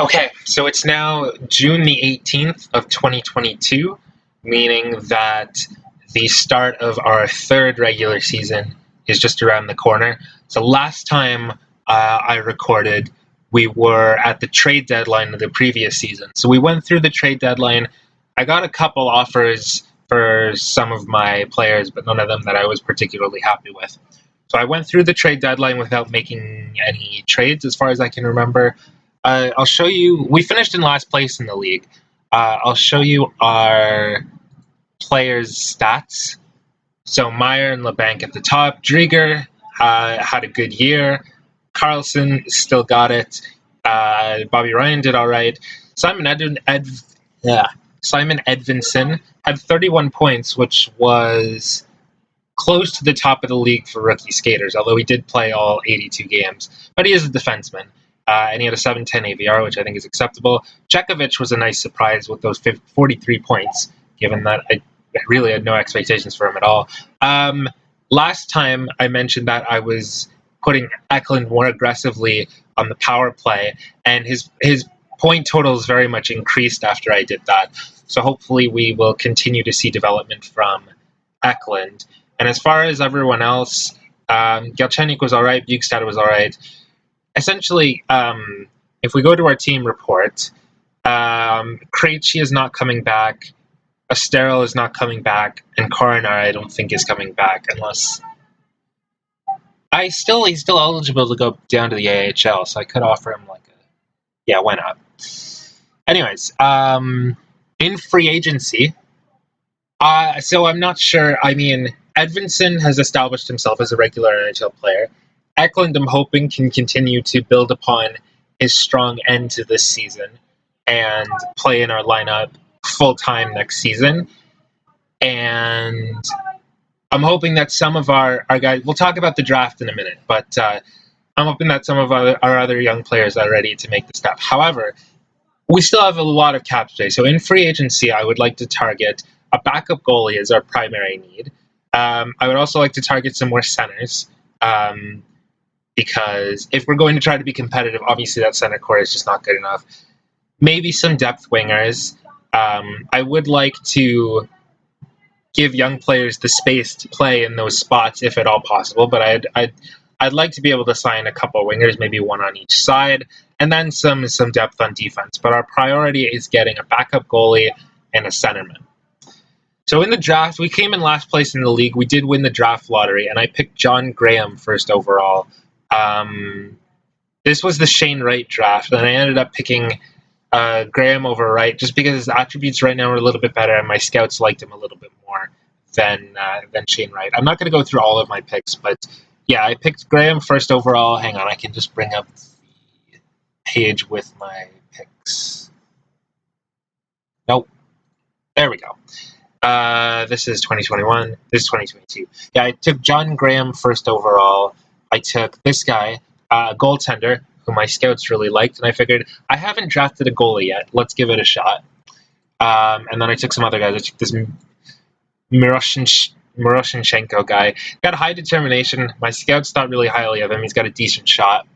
Okay, so it's now June the 18th of 2022, meaning that the start of our third regular season is just around the corner. So last time I recorded, we were at the trade deadline of the previous season. So we went through the trade deadline. I got a couple offers for some of my players, but none of them that I was particularly happy with. So I went through the trade deadline without making any trades, as far as I can remember. I'll show you. We finished in last place in the league. I'll show you our players' stats. So Meyer and LeBanc at the top. Drieger had a good year. Carlson still got it. Bobby Ryan did all right. Simon Simon Edvinson had 31 points, which was close to the top of the league for rookie skaters, although he did play all 82 games. But he is a defenseman, and he had a 710 AVR, which I think is acceptable. Chekovich was a nice surprise with those 43 points, given that I really had no expectations for him at all. Last time I mentioned that I was putting Eklund more aggressively on the power play, and his point totals very much increased after I did that. So hopefully we will continue to see development from Eklund. And as far as everyone else, Galchenyuk was all right. Bjugstad was all right. Essentially, if we go to our team report, Krejci is not coming back. Estero is not coming back, and Coronar I don't think is coming back unless he's still eligible to go down to the AHL, so I could offer him why not? Anyways, in free agency, so I'm not sure. I mean, Edvinson has established himself as a regular NHL player. Eklund, I'm hoping, can continue to build upon his strong end to this season and play in our lineup full-time next season. And I'm hoping that some of our guys, we'll talk about the draft in a minute, but I'm hoping that some of our other young players are ready to make the step. However, we still have a lot of cap space. So in free agency, I would like to target a backup goalie as our primary need. I would also like to target some more centers because if we're going to try to be competitive, obviously that center core is just not good enough. Maybe some depth wingers. I would like to give young players the space to play in those spots if at all possible, but I'd like to be able to sign a couple wingers, maybe one on each side, and then some depth on defense. But our priority is getting a backup goalie and a centerman. So in the draft, we came in last place in the league. We did win the draft lottery, and I picked John Graham first overall. This was the Shane Wright draft, and I ended up picking Graham over Wright just because his attributes right now are a little bit better, and my scouts liked him a little bit more than Shane Wright. I'm not going to go through all of my picks, but yeah, I picked Graham first overall. Hang on, I can just bring up the page with my picks. Nope. There we go. This is 2021. This is 2022. Yeah, I took John Graham first overall. I took this guy, goaltender, who my scouts really liked, and I figured I haven't drafted a goalie yet. Let's give it a shot. And then I took some other guys. I took this Miroshnichenko guy. Got high determination. My scouts thought really highly of him. He's got a decent shot.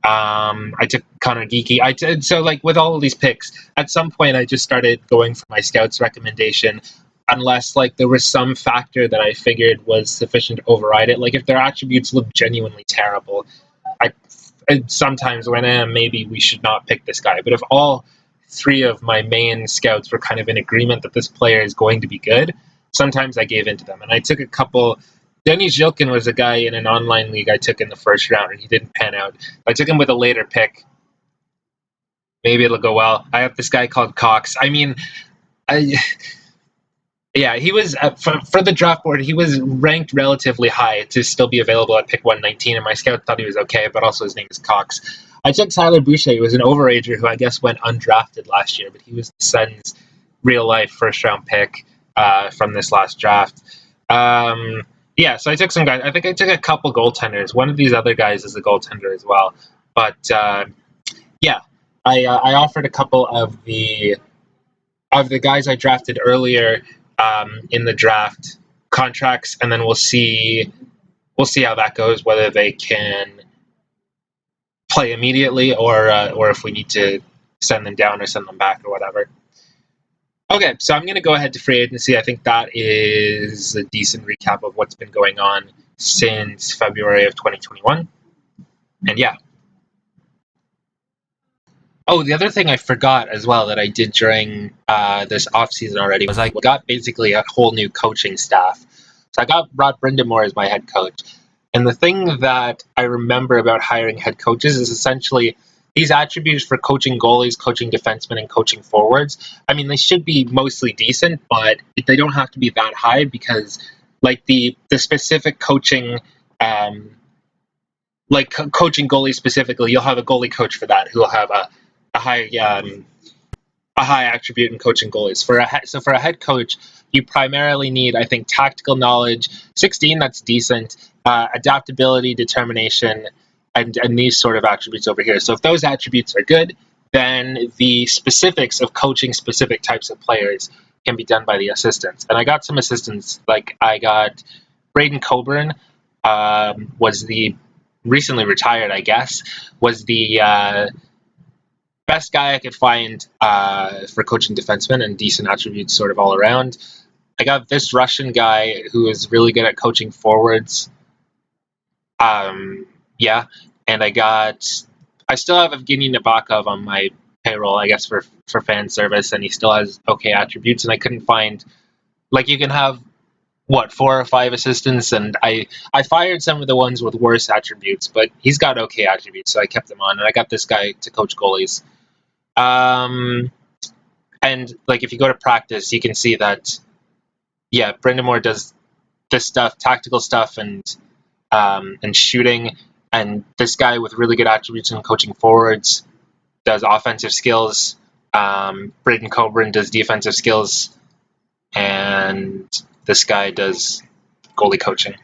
I took Connor Geeky. So with all of these picks, at some point I just started going for my scouts recommendation, unless there was some factor that I figured was sufficient to override it. If their attributes look genuinely terrible, sometimes when maybe we should not pick this guy. But if all three of my main scouts were kind of in agreement that this player is going to be good, sometimes I gave in to them. And I took a couple. Denny Zhilkin was a guy in an online league I took in the first round, and he didn't pan out. I took him with a later pick. Maybe it'll go well. I have this guy called Cox. I mean, he was for the draft board. He was ranked relatively high to still be available at pick 119, and my scout thought he was okay. But also his name is Cox. I took Tyler Boucher. He was an overager who I guess went undrafted last year, but he was the Suns' real life first round pick from this last draft. So I took some guys. I think I took a couple goaltenders. One of these other guys is a goaltender as well. But I offered a couple of the guys I drafted earlier in the draft contracts, and then we'll see how that goes. Whether they can play immediately, or if we need to send them down or send them back or whatever. Okay, so I'm going to go ahead to free agency. I think that is a decent recap of what's been going on since February of 2021. And yeah. Oh, the other thing I forgot as well that I did during this offseason already was I got basically a whole new coaching staff. So I got Rod Brindamore as my head coach. And the thing that I remember about hiring head coaches is essentially these attributes for coaching goalies, coaching defensemen, and coaching forwards. I mean, they should be mostly decent, but they don't have to be that high because, like, the specific coaching, like coaching goalies specifically, you'll have a goalie coach for that who will have a high a high attribute in coaching goalies. So for a head coach, you primarily need, I think, tactical knowledge. 16, that's decent. Adaptability, determination, and these sort of attributes over here. So if those attributes are good, then the specifics of coaching specific types of players can be done by the assistants. And I got some assistants. Like I got Braden Coburn, was the recently retired, I guess, was the best guy I could find for coaching defensemen and decent attributes sort of all around. I got this Russian guy who is really good at coaching forwards. Yeah, and I still have Evgeny Nabokov on my payroll, I guess, for fan service, and he still has okay attributes. And I couldn't find, like, you can have what, 4 or 5 assistants, and I fired some of the ones with worse attributes, but he's got okay attributes, so I kept him on, and I got this guy to coach goalies. And like if you go to practice, you can see that, yeah, Brindamore does this stuff, tactical stuff, and shooting, and this guy with really good attributes in coaching forwards does offensive skills. Braden Coburn does defensive skills, and this guy does goalie coaching.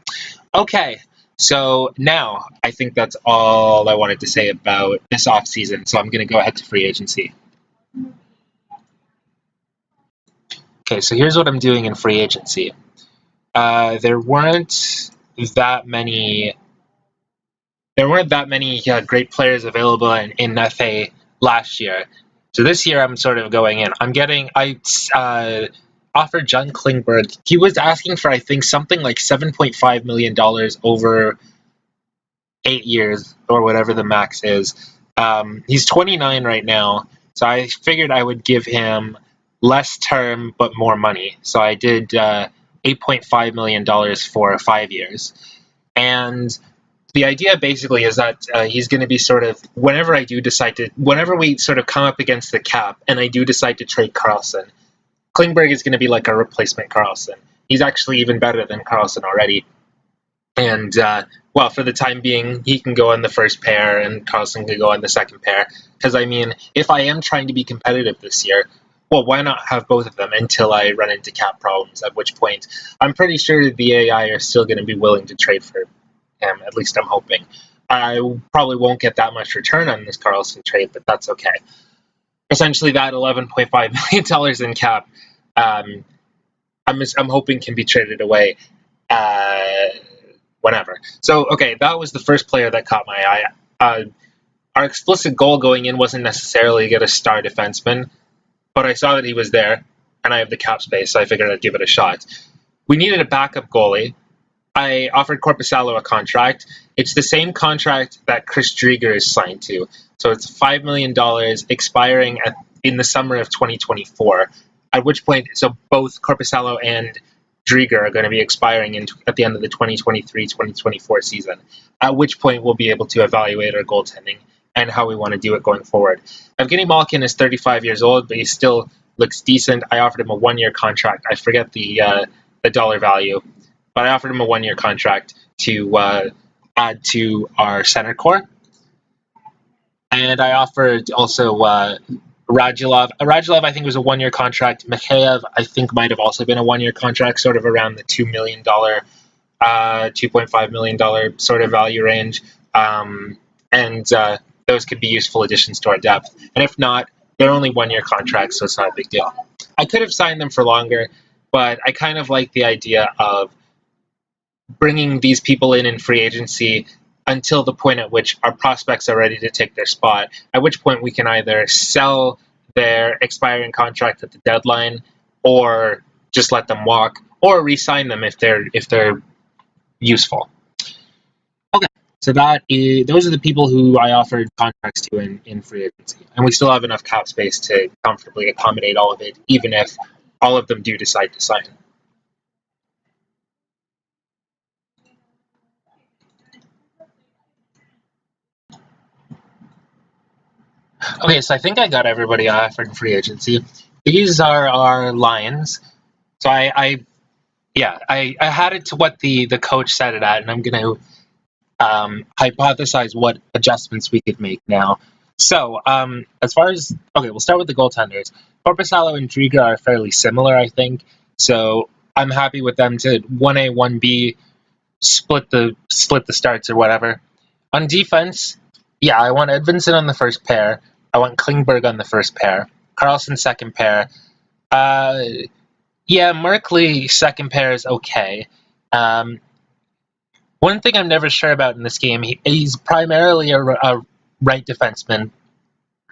Okay, so now I think that's all I wanted to say about this offseason, so I'm going to go ahead to free agency. Okay, so here's what I'm doing in free agency. There weren't that many great players available in FA last year. So this year I'm sort of going in. I offered John Klingberg. He was asking for, I think, something like $7.5 million over 8 years or whatever the max is. He's 29 right now, so I figured I would give him less term but more money. So I did $8.5 million for 5 years. And the idea basically is that he's going to be sort of, whenever we sort of come up against the cap and I do decide to trade Karlsson, Klingberg is going to be like a replacement Karlsson. He's actually even better than Karlsson already. And, well, for the time being, he can go on the first pair and Karlsson can go on the second pair. Because, I mean, if I am trying to be competitive this year, well, why not have both of them until I run into cap problems, at which point I'm pretty sure the AI are still going to be willing to trade for him. At least I'm hoping. I probably won't get that much return on this Karlsson trade, but that's okay. Essentially, that $11.5 million in cap, I'm hoping can be traded away whenever. So, okay, that was the first player that caught my eye. Our explicit goal going in wasn't necessarily to get a star defenseman, but I saw that he was there, and I have the cap space, so I figured I'd give it a shot. We needed a backup goalie. I offered Korpisalo a contract. It's the same contract that Chris Driedger is signed to. So it's $5 million expiring in the summer of 2024, at which point, so both Korpisalo and Driedger are going to be expiring at the end of the 2023-2024 season, at which point we'll be able to evaluate our goaltending and how we want to do it going forward. Evgeny Malkin is 35 years old, but he still looks decent. I offered him a 1-year contract. I forget the dollar value, but I offered him a 1-year contract to add to our center core. And I offered also Radulov. Radulov, I think, was a 1-year contract. Mikheyev, I think, might have also been a 1-year contract, sort of around the $2 million, $2.5 million sort of value range. And those could be useful additions to our depth. And if not, they're only 1-year contracts, so it's not a big deal. I could have signed them for longer, but I kind of like the idea of bringing these people in free agency until the point at which our prospects are ready to take their spot, at which point we can either sell their expiring contract at the deadline or just let them walk or re-sign them if they're useful. Okay, so those are the people who I offered contracts to in free agency, and we still have enough cap space to comfortably accommodate all of it, even if all of them do decide to sign. Okay, so I think I got everybody I offered in free agency. These are our lines. So I had it to what the coach set it at, and I'm going to hypothesize what adjustments we could make now. So as far as we'll start with the goaltenders. Korpisalo and Driga are fairly similar, I think. So I'm happy with them to 1A, 1B, split the starts or whatever. On defense, yeah, I want Edvinsson on the first pair. I want Klingberg on the first pair. Carlson second pair. Yeah, Merkley second pair is okay. One thing I'm never sure about in this game, he's primarily a right defenseman,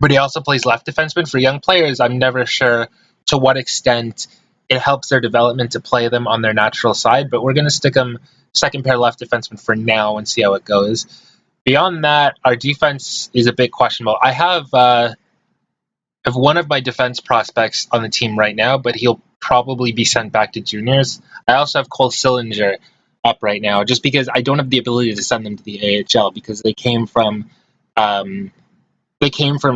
but he also plays left defenseman. For young players, I'm never sure to what extent it helps their development to play them on their natural side, but we're going to stick him second pair left defenseman for now and see how it goes. Beyond that, our defense is a bit questionable. I have one of my defense prospects on the team right now, but he'll probably be sent back to juniors. I also have Cole Sillinger up right now, just because I don't have the ability to send them to the AHL because they came from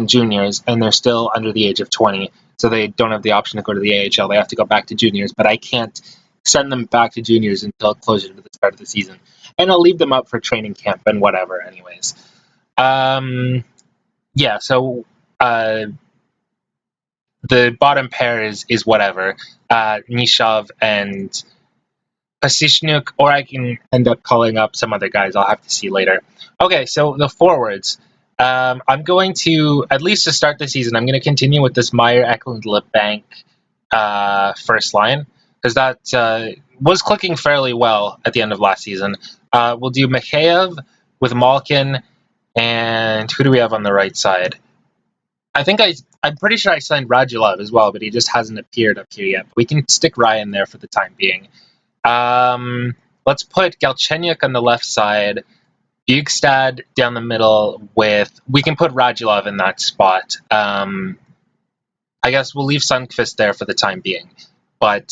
juniors and they're still under the age of 20, so they don't have the option to go to the AHL. They have to go back to juniors, but I can't send them back to juniors until closer to the start of the season, and I'll leave them up for training camp and whatever. Anyways, yeah. So the bottom pair is whatever, Nishov and Pasichnuk, or I can end up calling up some other guys. I'll have to see later. Okay, so the forwards. I'm going to, at least to start the season, I'm going to continue with this Meyer, Eklund, Lebank first line, because that was clicking fairly well at the end of last season. We'll do Mikheyev with Malkin, and who do we have on the right side? I'm pretty sure I signed Radulov as well, but he just hasn't appeared up here yet. We can stick Ryan there for the time being. Let's put Galchenyuk on the left side, Bjugstad down the middle we can put Radulov in that spot. I guess we'll leave Sundqvist there for the time being, but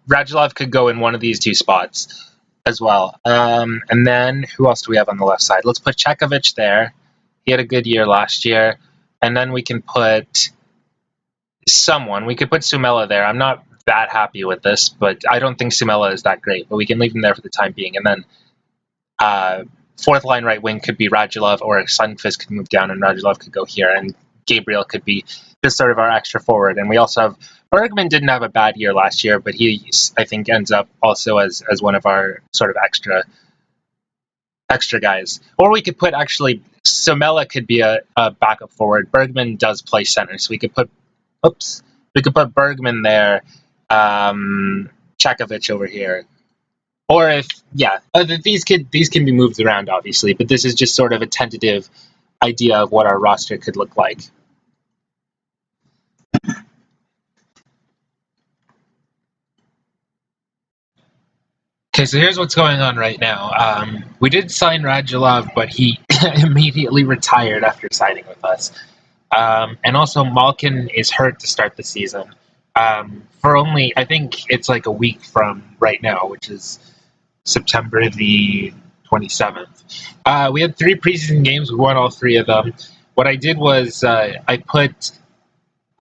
Radulov could go in one of these two spots as well. And then who else do we have on the left side? Let's put Chekovich there. He had a good year last year. And then we can put someone. We could put Sumela there. I'm not that happy with this, but I don't think Sumela is that great. But we can leave him there for the time being. And then fourth line right wing could be Radulov, or Sundqvist could move down and Radulov could go here. And Gabriel could be just sort of our extra forward. And we also have Bergman didn't have a bad year last year, but he, I think, ends up also as one of our sort of extra guys. Or we could put, actually, Somella could be a backup forward. Bergman does play center, so we could put Bergman there, Chekovich over here. Or these can be moved around, obviously, but this is just sort of a tentative idea of what our roster could look like. Okay, so here's what's going on right now. We did sign Radulov, but he immediately retired after signing with us. And also, Malkin is hurt to start the season. For only, I think it's like a week from right now, which is September the 27th. We had 3 preseason games. We won all 3 of them. What I did was I put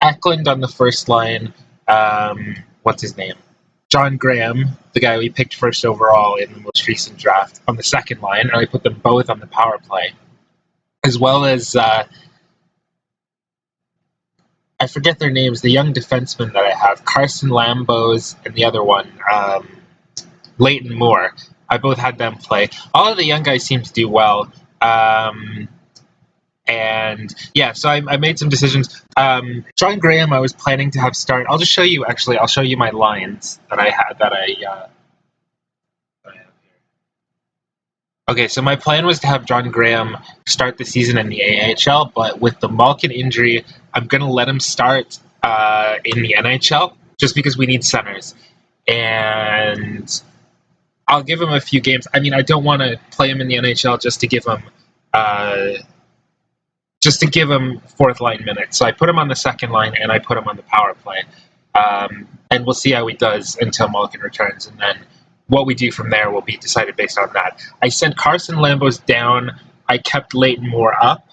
Eklund on the first line. What's his name? John Graham, the guy we picked first overall in the most recent draft, on the second line, and I put them both on the power play, as well as I forget their names, the young defensemen that I have, Carson Lambos, and the other one, Leighton Moore. I both had them play. All of the young guys seem to do well. And yeah, so I made some decisions. John Graham, I was planning to have start. I'll just show you. Actually, I'll show you my lines that I had. Okay, so my plan was to have John Graham start the season in the AHL, but with the Malkin injury, I'm going to let him start in the NHL just because we need centers. And I'll give him a few games. I mean, I don't want to play him in the NHL uh, just to give him fourth line minutes. So I put him on the second line and I put him on the power play. And we'll see how he does until Malkin returns. And then what we do from there will be decided based on that. I sent Carson Lambos down. I kept Leighton Moore up.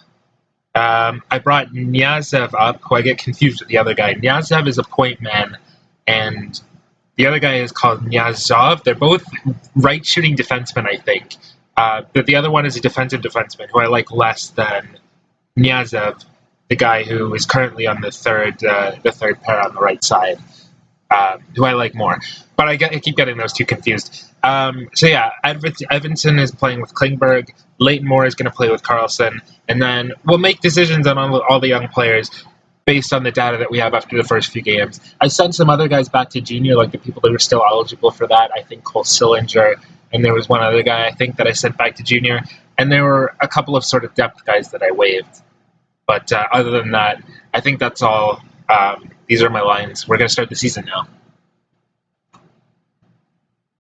I brought Nyazev up, who I get confused with the other guy. Nyazev is a point man, and the other guy is called Nyazov. They're both right-shooting defensemen, I think. But the other one is a defensive defenseman, who I like less than Nyazev, the guy who is currently on the third pair on the right side, who I like more. But I keep getting those two confused. So yeah, Evanson is playing with Klingberg. Leighton Moore is going to play with Carlson. And then we'll make decisions on all the young players based on the data that we have after the first few games. I sent some other guys back to junior, like the people that were still eligible for that. I think Cole Sillinger, and there was one other guy I think that I sent back to junior. And there were a couple of sort of depth guys that I waived. But other than that, I think that's all. These are my lines. We're going to start the season now.